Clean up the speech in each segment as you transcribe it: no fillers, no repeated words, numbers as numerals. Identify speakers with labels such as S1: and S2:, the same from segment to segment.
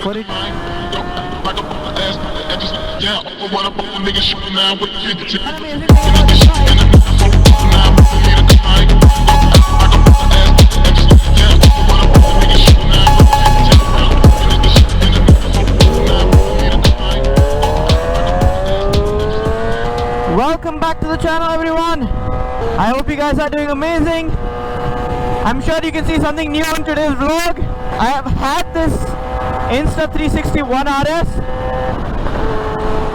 S1: Put it. Welcome back to the channel, everyone. I hope you guys are doing amazing. I'm sure you can see something new in today's vlog. I have had this Insta360 RS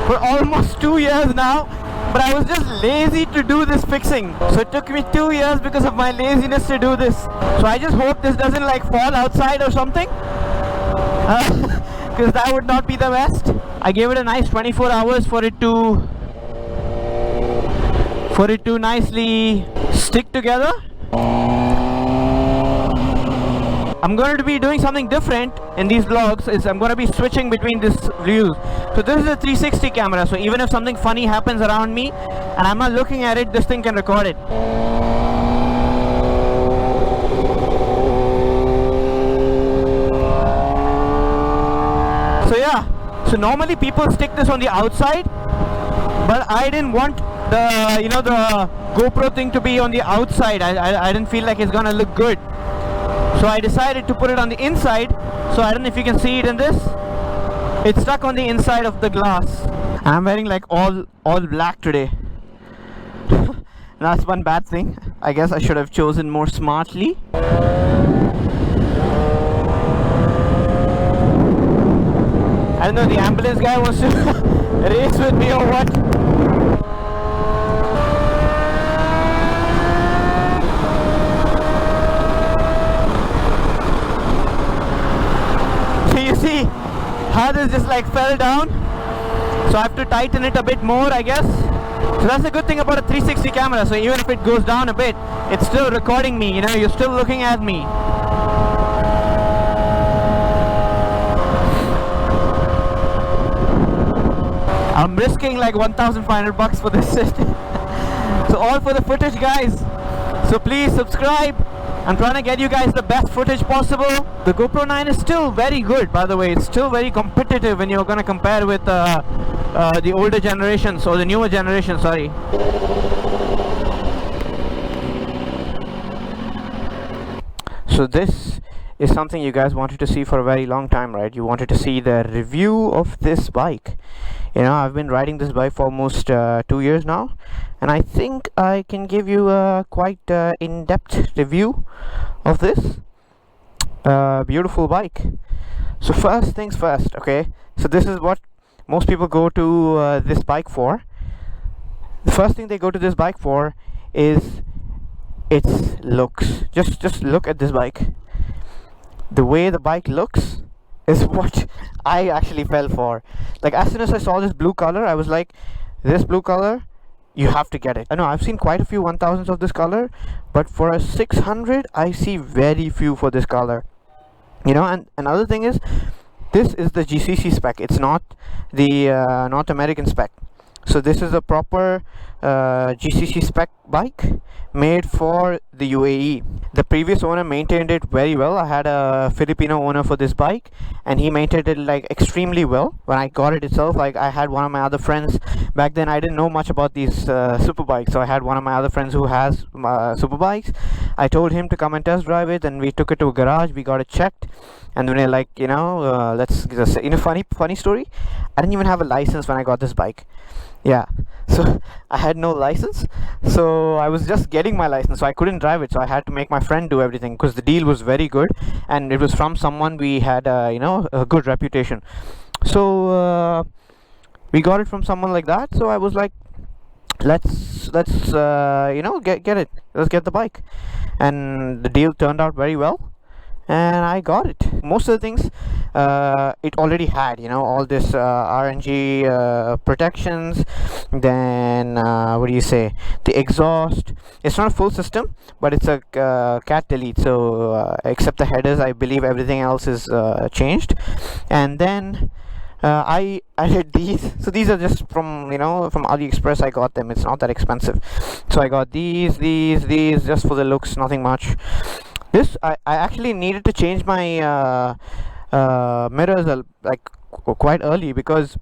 S1: for almost 2 years now, but I was just lazy to do this fixing. So it took me 2 years because of my laziness to do this. So I just hope this doesn't like fall outside or something, because that would not be the best. I gave it a nice 24 hours for it to nicely stick together. I'm going to be doing something different in these vlogs. I'm going to be switching between these views. So this is a 360 camera, so even if something funny happens around me and I'm not looking at it, this thing can record it. So yeah, so normally people stick this on the outside, but I didn't want the the GoPro thing to be on the outside. I didn't feel like it's gonna look good, so I decided to put it on the inside. So I don't know if you can see it in this. It's stuck on the inside of the glass, and I'm wearing like all black today. That's one bad thing. I guess I should have chosen more smartly. I don't know, the ambulance guy wants to race with me or what. See how this just like fell down, so I have to tighten it a bit more, I guess. So that's the good thing about a 360 camera. So even if it goes down a bit, it's still recording me, you're still looking at me. I'm risking like 1,500 bucks for this system. So all for the footage, guys. So please subscribe. I'm trying to get you guys the best footage possible. The GoPro 9 is still very good, by the way. It's still very competitive when you're going to compare with the older generations, or the newer generation, sorry. So this is something you guys wanted to see for a very long time, right? You wanted to see the review of this bike. I've been riding this bike for almost 2 years now, and I think I can give you a quite in-depth review of this beautiful bike. So first things first, okay? So this is what most people go to this bike for. The first thing they go to this bike for is its looks. Just look at this bike. The way the bike looks is what I actually fell for. Like, as soon as I saw this blue color, I was like, this blue color, you have to get it. I know I've seen quite a few 1000s of this color, but for a 600 I see very few for this color. And another thing is, this is the GCC spec. It's not the North American spec. So this is a proper GCC spec bike made for the UAE. The previous owner maintained it very well. I had a Filipino owner for this bike, and he maintained it like extremely well. When I got it itself, like, I had one of my other friends back then. I didn't know much about these superbikes, so I had one of my other friends who has superbikes. I told him to come and test drive it, and we took it to a garage. We got it checked, and then we're like, let's just, funny story. I didn't even have a license when I got this bike. Yeah, so I had no license, so I was just getting my license, so I couldn't drive it. So I had to make my friend do everything, because the deal was very good, and it was from someone we had a good reputation. So we got it from someone like that. So I was like, let's get it, let's get the bike. And the deal turned out very well, and I got it. Most of the things it already had, all this RNG protections. Then the exhaust. It's not a full system, but it's a cat delete. So except the headers, I believe everything else is changed. And then I did these. So these are just from from AliExpress. I got them. It's not that expensive. So I got these just for the looks, nothing much. This I actually needed to change my mirrors like quite early, because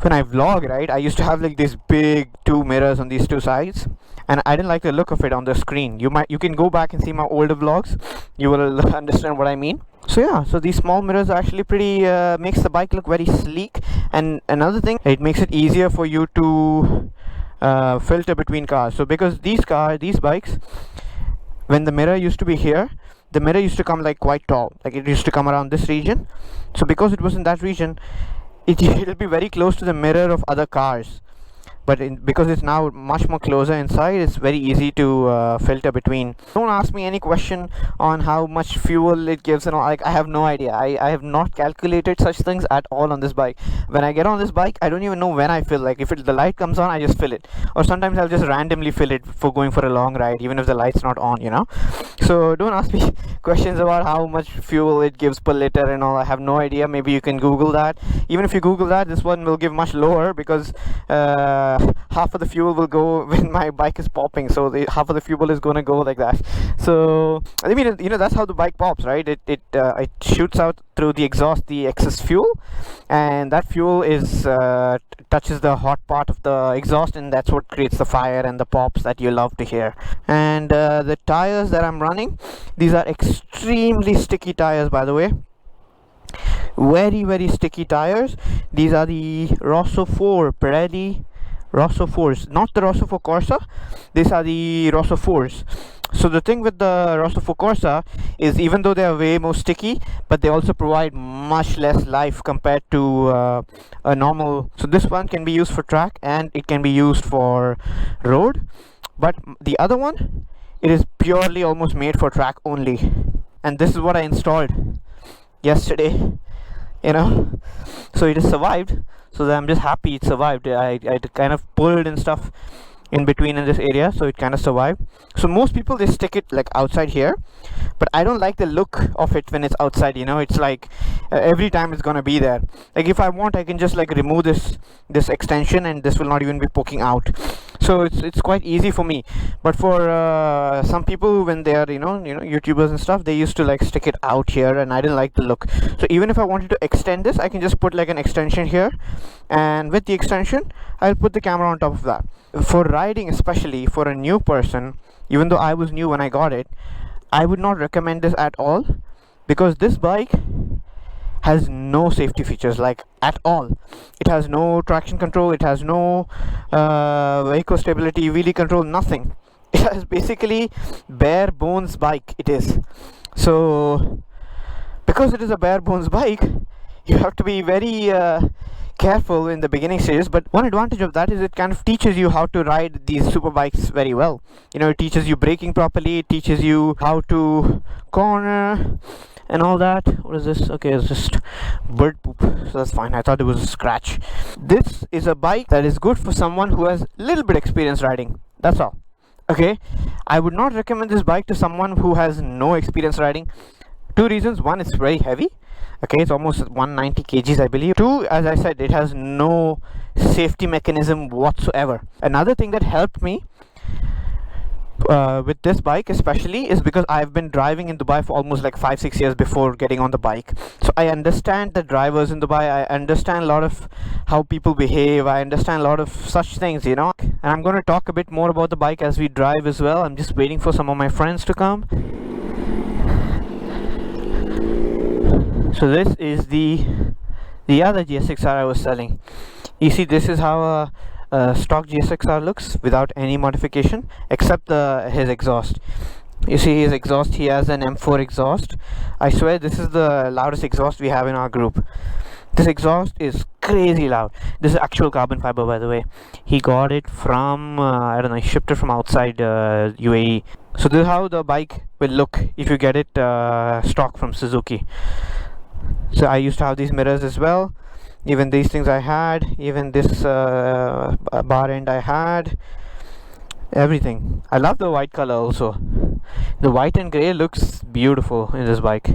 S1: when I vlog, right, I used to have like these big two mirrors on these two sides, and I didn't like the look of it on the screen. You can go back and see my older vlogs, you will understand what I mean. So yeah, so these small mirrors are actually pretty makes the bike look very sleek. And another thing, it makes it easier for you to filter between cars. So because these bikes, when the mirror used to be here, the mirror used to come like quite tall, like it used to come around this region. So because it was in that region, it'll be very close to the mirror of other cars. But because it's now much more closer inside, it's very easy to filter between. Don't ask me any question on how much fuel it gives and all. Like, I have no idea. I have not calculated such things at all on this bike. When I get on this bike, I don't even know when I fill. Like, if the light comes on, I just fill it, or sometimes I'll just randomly fill it for going for a long ride, even if the light's not on, you know. So don't ask me questions about how much fuel it gives per liter and all. I have no idea. Maybe you can Google that. Even if you Google that, this one will give much lower, because half of the fuel will go when my bike is popping, so half of the fuel is going to go like that. So I mean, you know, that's how the bike pops, right? It shoots out through the exhaust the excess fuel, and that fuel is touches the hot part of the exhaust, and that's what creates the fire and the pops that you love to hear. And the tires that I'm running, these are extremely sticky tires, by the way. Very sticky tires. These are the Rosso 4 Pirelli Rosso 4s, not the Rosso 4 Corsa. These are the Rosso 4s. So the thing with the Rosso 4 Corsa is, even though they are way more sticky, but they also provide much less life compared to a normal. So this one can be used for track and it can be used for road, but the other one, it is purely almost made for track only. And this is what I installed yesterday, you know. So it has survived, so I'm just happy it survived. I kind of pulled and stuff in between in this area, so it kind of survived. So most people, they stick it like outside here, but I don't like the look of it when it's outside, you know. It's like every time it's gonna be there. Like if I want, I can just like remove this extension and this will not even be poking out. So it's quite easy for me. But for some people, when they are you know YouTubers and stuff, they used to like stick it out here, and I didn't like the look. So even if I wanted to extend this, I can just put like an extension here, and with the extension I'll put the camera on top of that. For riding, especially for a new person, even though I was new when I got it, I would not recommend this at all, because this bike has no safety features, like at all. It has no traction control, it has no vehicle stability, wheelie control, nothing. It has basically bare bones bike, it is. So because it is a bare bones bike, you have to be very careful in the beginning stages. But one advantage of that is it kind of teaches you how to ride these super bikes very well. You know, it teaches you braking properly, it teaches you how to corner and all that. What is this? Okay, it's just bird poop, so that's fine. I thought it was a scratch. This is a bike that is good for someone who has a little bit experience riding, that's all. Okay, I would not recommend this bike to someone who has no experience riding. Two reasons: one, it's very heavy. Okay, it's almost 190 kgs, I believe. Two, as I said, it has no safety mechanism whatsoever. Another thing that helped me with this bike especially is because I've been driving in Dubai for almost like 5-6 years before getting on the bike. So I understand the drivers in Dubai, I understand a lot of how people behave, I understand a lot of such things, you know. And I'm going to talk a bit more about the bike as we drive as well. I'm just waiting for some of my friends to come. So this is the other GSXR I was selling. You see, this is how a stock GSXR looks without any modification, except his exhaust. You see his exhaust, he has an M4 exhaust. I swear this is the loudest exhaust we have in our group. This exhaust is crazy loud. This is actual carbon fiber, by the way. He got it from I don't know, he shipped it from outside UAE. So this is how the bike will look if you get it stock from Suzuki. So I used to have these mirrors as well. Even these things I had, even this bar end I had, everything. I love the white color also. The white and grey looks beautiful in this bike.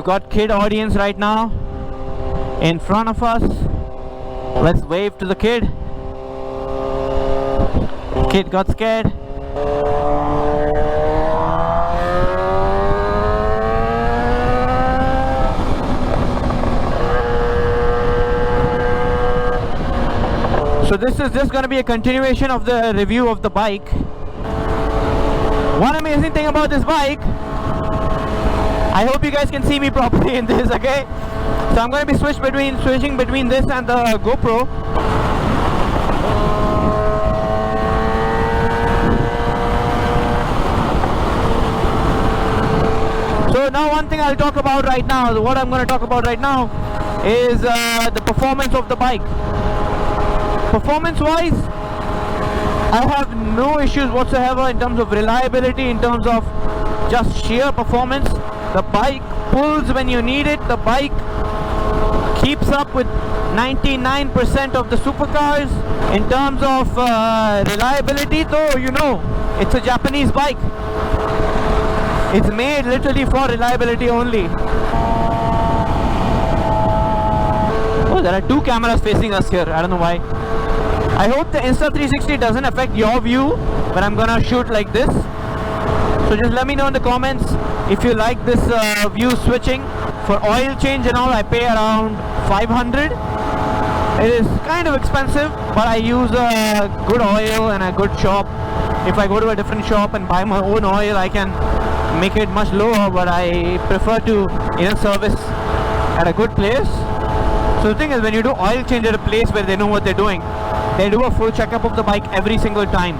S1: got kid audience right now in front of us. Let's wave to the kid. Kid got scared. So this is just going to be a continuation of the review of the bike. One amazing thing about this bike, I hope you guys can see me properly in this, okay? So I'm going to be switching between this and the GoPro. So now one thing I'll talk about right now, what I'm going to talk about right now is the performance of the bike. Performance wise, I have no issues whatsoever in terms of reliability, in terms of just sheer performance. The bike pulls when you need it. The bike keeps up with 99% of the supercars. In terms of reliability though, you know, it's a Japanese bike. It's made literally for reliability only. Oh, there are two cameras facing us here. I don't know why. I hope the Insta360 doesn't affect your view when I'm gonna shoot like this. So just let me know in the comments if you like this view switching. For oil change and all, I pay around 500. It is kind of expensive, but I use a good oil and a good shop. If I go to a different shop and buy my own oil, I can make it much lower, but I prefer to service at a good place. So the thing is, when you do oil change at a place where they know what they're doing, they do a full checkup of the bike every single time.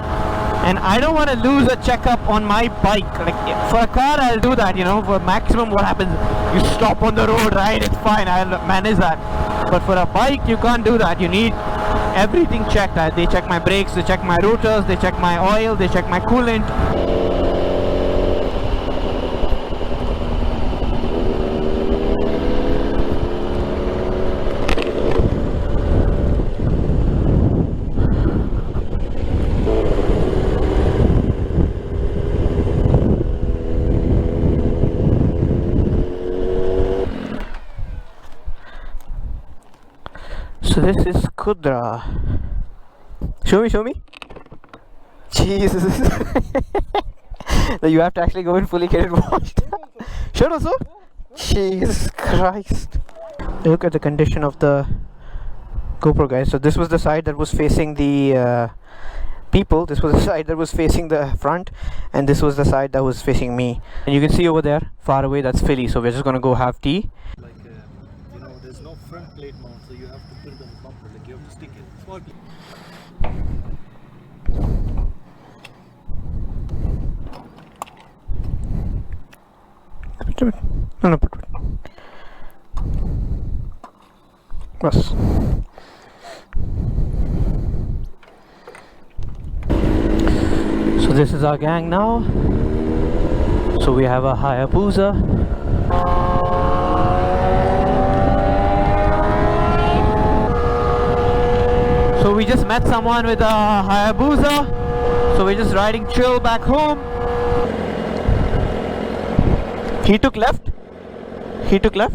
S1: And I don't want to lose a checkup on my bike. Like for a car, I'll do that, for maximum what happens, you stop on the road, right? It's fine, I'll manage that. But for a bike, you can't do that. You need everything checked. They check my brakes, they check my rotors, they check my oil, they check my coolant. So this is Kudra. Show me. Jesus. You have to actually go and fully get it washed. Sure also? Jesus Christ. Look at the condition of the GoPro, guys. So this was the side that was facing the people. This was the side that was facing the front, and this was the side that was facing me. And you can see over there, far away, that's Philly. So we're just gonna go have tea.
S2: Like there's no front plate mount, so you have to put it on the bumper. Like you have to stick it. Small plate.
S1: No, put it. Yes. So this is our gang now. So we have a Hayabusa. So we just met someone with a Hayabusa. So we're just riding chill back home. He took left. Yeah, he took left.